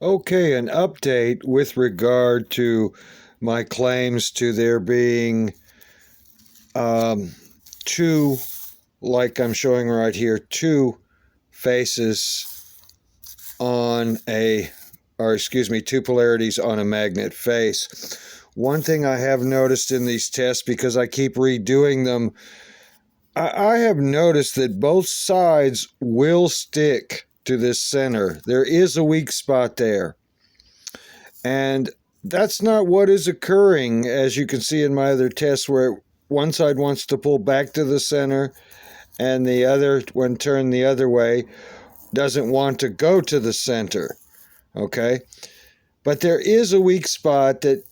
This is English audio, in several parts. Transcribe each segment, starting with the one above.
Okay, an update with regard to my claims to there being um, two, like I'm showing right here, two faces on a, or excuse me, two polarities on a magnet face. One thing I have noticed in these tests, because I keep redoing them, I have noticed that both sides will stick to this center. There is a weak spot there. And that's not what is occurring, as you can see in my other tests, where one side wants to pull back to the center and the other, when turned the other way, doesn't want to go to the center. Okay? But there is a weak spot that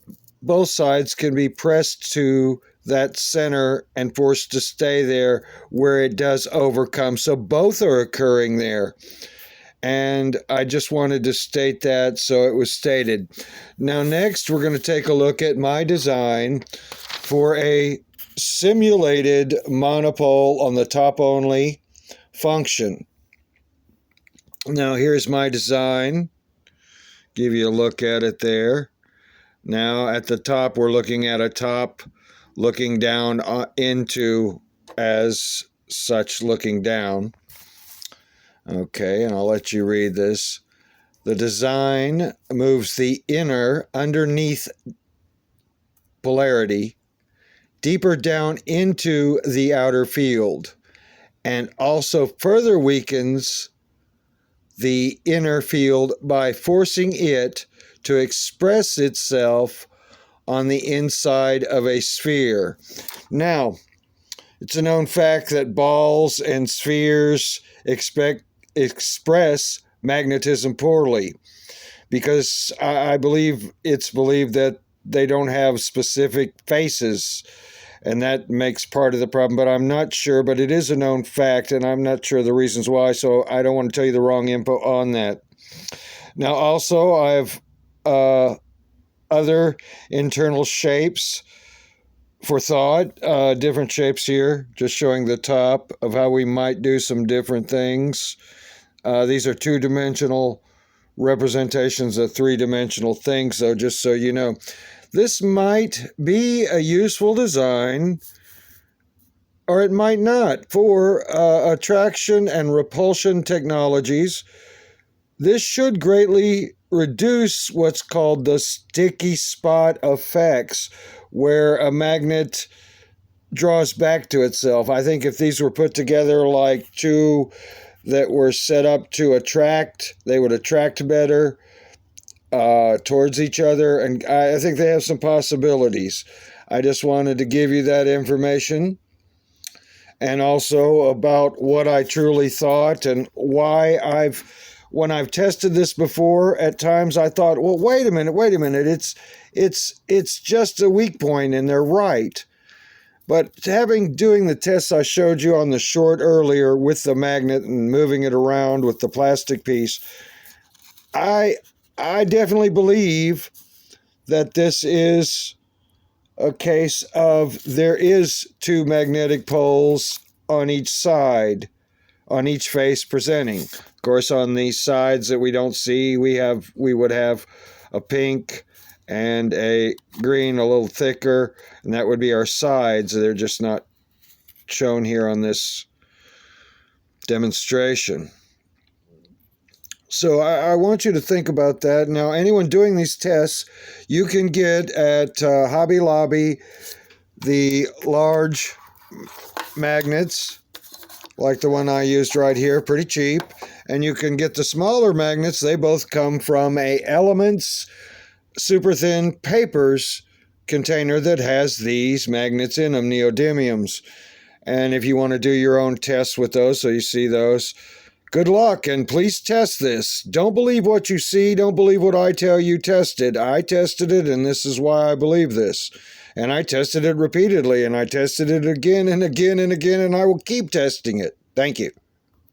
both sides can be pressed to that center and forced to stay there where it does overcome. So both are occurring there. And I just wanted to state that, so it was stated. Now, next, we're going to take a look at my design for a simulated monopole on the top only function. Now, here's my design. Give you a look at it there. Now, at the top, we're looking at a top looking down into as such looking down. Okay, and I'll let you read this. The design moves the inner underneath polarity deeper down into the outer field and also further weakens the inner field by forcing it to express itself on the inside of a sphere. Now, it's a known fact that balls and spheres express magnetism poorly, because I believe it's believed that they don't have specific faces, and that makes part of the problem, but I'm not sure. But it is a known fact, and I'm not sure the reasons why, so I don't want to tell you the wrong info on that. Now, also, I have other internal shapes for thought, different shapes here, just showing the top of how we might do some different things. These are two-dimensional representations of three-dimensional things, though, just so you know. This might be a useful design, or it might not, for attraction and repulsion technologies. This should greatly reduce what's called the sticky spot effects, where a magnet draws back to itself. I think if these were put together like two that were set up to attract, they would attract better towards each other, and I think they have some possibilities. I just wanted to give you that information, and also about what I truly thought and why when I've tested this before, at times I thought, well, wait a minute, it's just a weak point, and they're right. But doing the tests I showed you on the short earlier with the magnet and moving it around with the plastic piece, I definitely believe that this is a case of there is two magnetic poles on each side, on each face presenting. Of course, on these sides that we don't see, we would have a pink and a green, a little thicker, and that would be our sides. They're just not shown here on this demonstration. So I want you to think about that. Now, anyone doing these tests, you can get at Hobby Lobby the large magnets, like the one I used right here, pretty cheap. And you can get the smaller magnets. They both come from a Elements super thin papers container that has these magnets in them, neodymiums. And if you want to do your own tests with those, so you see those, good luck, and please test this. Don't believe what you see. Don't believe what I tell you. Test it. I tested it, and this is why I believe this. And I tested it repeatedly, and I tested it again and again and again, and I will keep testing it. Thank you.